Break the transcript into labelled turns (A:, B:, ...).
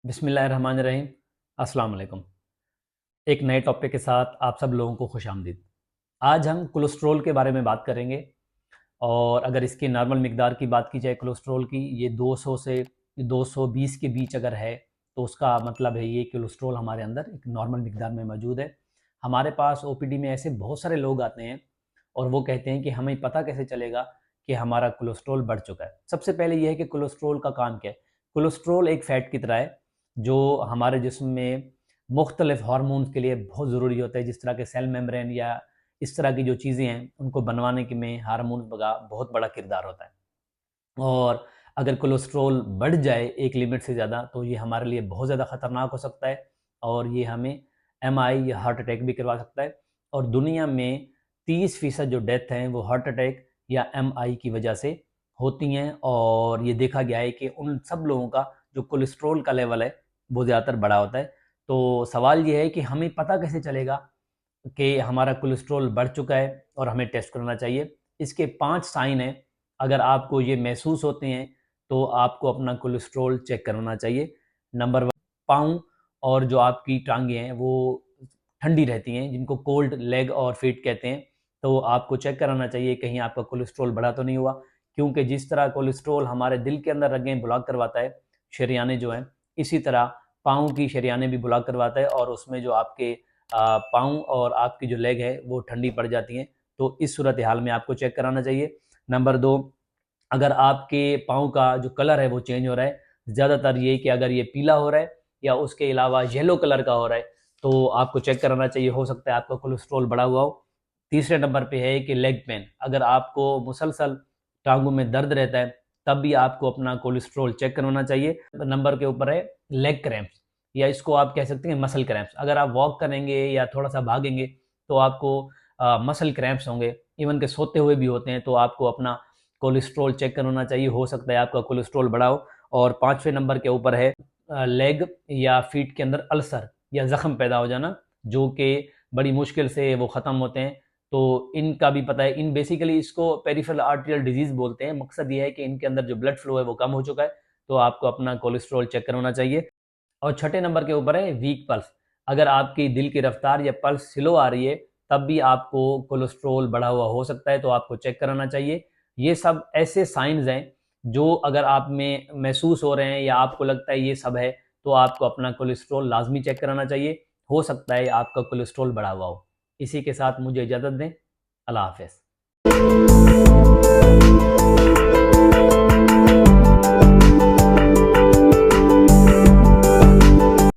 A: बिस्मिल्लाहिर्रहमानिर्रहीम। अस्सलाम वालेकुम। एक नए टॉपिक के साथ आप सब लोगों को खुशामदीद। आज हम कोलेस्ट्रॉल के बारे में बात करेंगे और अगर इसकी नॉर्मल मिकदार की बात की जाए कोलेस्ट्रॉल की, ये 200 से 220 के बीच अगर है तो उसका मतलब है ये कोलेस्ट्रॉल हमारे अंदर एक नॉर्मल मिकदार में मौजूद है। हमारे पास ओपीडी में ऐसे बहुत सारे लोग आते हैं और वो कहते हैं कि हमें पता कैसे चलेगा कि हमारा कोलेस्ट्रॉल बढ़ चुका है। सबसे पहले ये है कि कोलेस्ट्रॉल का काम क्या है। कोलेस्ट्रॉल एक फ़ैट की तरह है जो हमारे जिस्म में मुख्तलिफ हार्मोन्स के लिए बहुत ज़रूरी होता है, जिस तरह के सेल मेम्ब्रेन या इस तरह की जो चीज़ें हैं उनको बनवाने के में हार्मोन का बहुत बड़ा किरदार होता है। और अगर कोलेस्ट्रॉल बढ़ जाए एक लिमिट से ज़्यादा तो ये हमारे लिए बहुत ज़्यादा ख़तरनाक हो सकता है और ये हमें एमआई या हार्ट अटैक भी करवा सकता है। और दुनिया में 30% जो डेथ हैं वो हार्ट अटैक या एमआई की वजह से होती हैं और ये देखा गया है कि उन सब लोगों का जो कोलेस्ट्रॉल का लेवल है वो ज़्यादातर बड़ा होता है। तो सवाल ये है कि हमें पता कैसे चलेगा कि हमारा कोलेस्ट्रॉल बढ़ चुका है और हमें टेस्ट करना चाहिए। इसके 5 साइन हैं। अगर आपको ये महसूस होते हैं तो आपको अपना कोलेस्ट्रॉल चेक करवाना चाहिए। नंबर 1, पाँव और जो आपकी टांगें हैं वो ठंडी रहती हैं, जिनको कोल्ड लेग और फीट कहते हैं। तो आपको चेक कराना चाहिए कहीं आपका कोलेस्ट्रॉल बढ़ा तो नहीं हुआ, क्योंकि जिस तरह कोलेस्ट्रॉल हमारे दिल के अंदर रगें ब्लॉक करवाता है, शरियानें जो हैं, इसी तरह पाँव की शरियानें भी ब्लॉक करवाता है और उसमें जो आपके पाँव और आपकी जो लेग है वो ठंडी पड़ जाती हैं। तो इस सूरत हाल में आपको चेक कराना चाहिए। नंबर 2, अगर आपके पाँव का जो कलर है वो चेंज हो रहा है, ज़्यादातर ये कि अगर ये पीला हो रहा है या उसके अलावा येलो कलर का हो रहा है तो आपको चेक कराना चाहिए, हो सकता है आपका कोलेस्ट्रॉल बढ़ा हुआ हो। तीसरे नंबर पे है कि लेग पेन, अगर आपको मुसलसल टांगों में दर्द रहता है तब भी आपको अपना कोलेस्ट्रॉल चेक करवाना चाहिए। नंबर के ऊपर है लेग क्रैम्प्स, या इसको आप कह सकते हैं मसल क्रैम्प्स। अगर आप वॉक करेंगे या थोड़ा सा भागेंगे तो आपको मसल क्रैम्प्स होंगे, इवन के सोते हुए भी होते हैं, तो आपको अपना कोलेस्ट्रॉल चेक करवाना चाहिए, हो सकता है आपका कोलेस्ट्रॉल बढ़ा हो। और पाँचवें नंबर के ऊपर है लेग या फीट के अंदर अल्सर या ज़ख्म पैदा हो जाना, जो कि बड़ी मुश्किल से वो ख़त्म होते हैं। तो इनका भी पता है, इन बेसिकली इसको पेरिफेरल आर्टेरियल डिजीज़ बोलते हैं। मकसद ये है कि इनके अंदर जो ब्लड फ्लो है वो कम हो चुका है, तो आपको अपना कोलेस्ट्रॉल चेक करवाना चाहिए। और छठे नंबर के ऊपर है वीक पल्स, अगर आपकी दिल की रफ्तार या पल्स स्लो आ रही है तब भी आपको कोलेस्ट्रॉल बढ़ा हुआ हो सकता है, तो आपको चेक कराना चाहिए। ये सब ऐसे साइंस हैं जो अगर आप में महसूस हो रहे हैं या आपको लगता है ये सब है तो आपको अपना कोलेस्ट्रॉल लाजमी चेक कराना चाहिए, हो सकता है आपका कोलेस्ट्रॉल बढ़ा हुआ हो। इसी के साथ मुझे इजाज़त दें। अल्लाह हाफ़िज़।